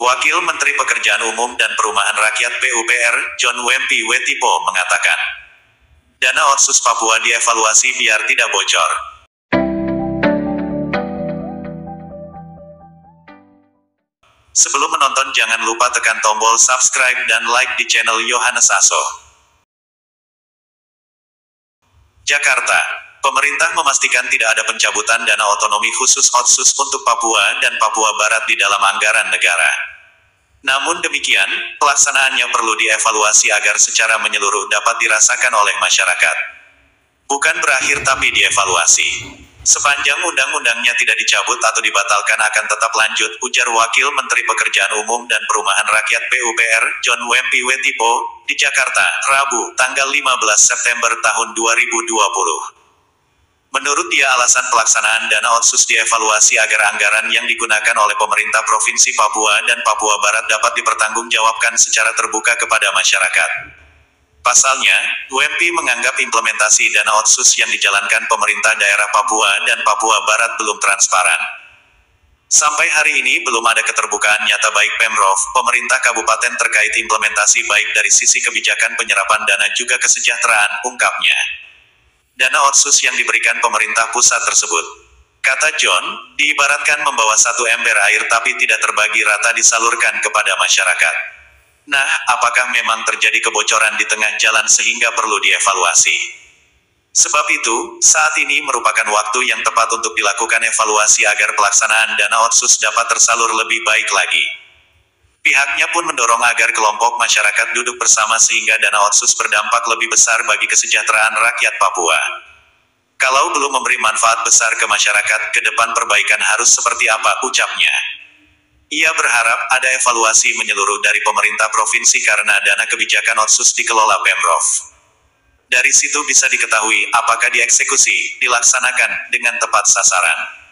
Wakil Menteri Pekerjaan Umum dan Perumahan Rakyat PUPR, John Wempi Wetipo mengatakan, dana Otsus Papua dievaluasi biar tidak bocor. Sebelum menonton jangan lupa tekan tombol subscribe dan like di channel Yohanes Aso. Jakarta, pemerintah memastikan tidak ada pencabutan dana otonomi khusus Otsus untuk Papua dan Papua Barat di dalam anggaran negara. Namun demikian, pelaksanaannya perlu dievaluasi agar secara menyeluruh dapat dirasakan oleh masyarakat. Bukan berakhir tapi dievaluasi. Sepanjang undang-undangnya tidak dicabut atau dibatalkan akan tetap lanjut, ujar Wakil Menteri Pekerjaan Umum dan Perumahan Rakyat PUPR, John Wempi Wetipo, di Jakarta, Rabu, tanggal 15 September tahun 2020. Menurut dia alasan pelaksanaan dana Otsus dievaluasi agar anggaran yang digunakan oleh pemerintah Provinsi Papua dan Papua Barat dapat dipertanggungjawabkan secara terbuka kepada masyarakat. Pasalnya, Wempi menganggap implementasi dana Otsus yang dijalankan pemerintah daerah Papua dan Papua Barat belum transparan. Sampai hari ini belum ada keterbukaan nyata baik Pemprov, pemerintah kabupaten terkait implementasi baik dari sisi kebijakan penyerapan dana juga kesejahteraan, ungkapnya. Dana Otsus yang diberikan pemerintah pusat tersebut, kata John, diibaratkan membawa satu ember air tapi tidak terbagi rata disalurkan kepada masyarakat. Nah, apakah memang terjadi kebocoran di tengah jalan sehingga perlu dievaluasi? Sebab itu, saat ini merupakan waktu yang tepat untuk dilakukan evaluasi agar pelaksanaan dana Otsus dapat tersalur lebih baik lagi. Pihaknya pun mendorong agar kelompok masyarakat duduk bersama sehingga dana Otsus berdampak lebih besar bagi kesejahteraan rakyat Papua. Kalau belum memberi manfaat besar ke masyarakat, ke depan perbaikan harus seperti apa, ucapnya. Ia berharap ada evaluasi menyeluruh dari pemerintah provinsi karena dana kebijakan Otsus dikelola Pemprov. Dari situ bisa diketahui apakah dieksekusi, dilaksanakan dengan tepat sasaran.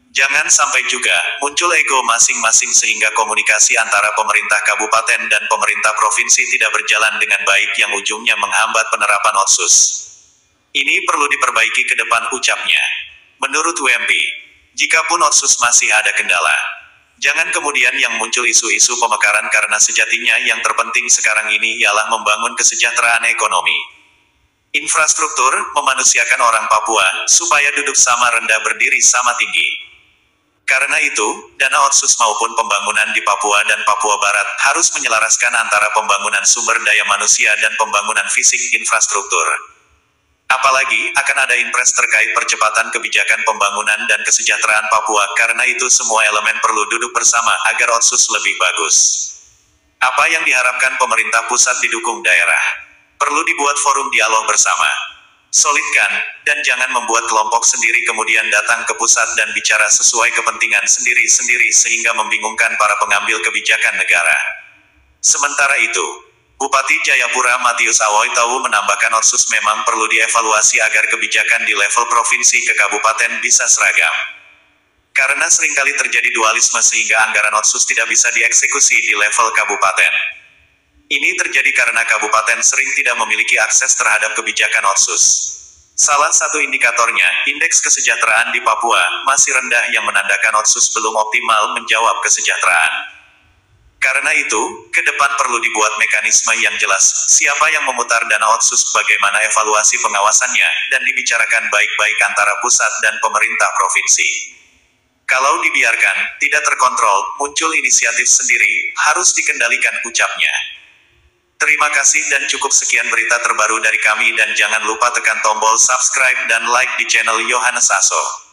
Jangan sampai juga muncul ego masing-masing sehingga komunikasi antara pemerintah kabupaten dan pemerintah provinsi tidak berjalan dengan baik yang ujungnya menghambat penerapan Otsus. Ini perlu diperbaiki ke depan, ucapnya. Menurut Wempi, jikapun Otsus masih ada kendala, jangan kemudian yang muncul isu-isu pemekaran karena sejatinya yang terpenting sekarang ini ialah membangun kesejahteraan ekonomi. Infrastruktur, memanusiakan orang Papua, supaya duduk sama rendah berdiri sama tinggi. Karena itu, dana Otsus maupun pembangunan di Papua dan Papua Barat harus menyelaraskan antara pembangunan sumber daya manusia dan pembangunan fisik infrastruktur. Apalagi, akan ada impres terkait percepatan kebijakan pembangunan dan kesejahteraan Papua, karena itu semua elemen perlu duduk bersama agar Otsus lebih bagus. Apa yang diharapkan pemerintah pusat didukung daerah. Perlu dibuat forum dialog bersama. Solidkan, dan jangan membuat kelompok sendiri kemudian datang ke pusat dan bicara sesuai kepentingan sendiri-sendiri sehingga membingungkan para pengambil kebijakan negara. Sementara itu, Bupati Jayapura Matius Awoytawu menambahkan Otsus memang perlu dievaluasi agar kebijakan di level provinsi ke kabupaten bisa seragam. Karena seringkali terjadi dualisme sehingga anggaran Otsus tidak bisa dieksekusi di level kabupaten. Ini terjadi karena kabupaten sering tidak memiliki akses terhadap kebijakan Otsus. Salah satu indikatornya, indeks kesejahteraan di Papua, masih rendah yang menandakan Otsus belum optimal menjawab kesejahteraan. Karena itu, ke depan perlu dibuat mekanisme yang jelas, siapa yang memutar dana Otsus, bagaimana evaluasi pengawasannya, dan dibicarakan baik-baik antara pusat dan pemerintah provinsi. Kalau dibiarkan, tidak terkontrol, muncul inisiatif sendiri, harus dikendalikan, ucapnya. Terima kasih dan cukup sekian berita terbaru dari kami dan jangan lupa tekan tombol subscribe dan like di channel Yohanes Aso.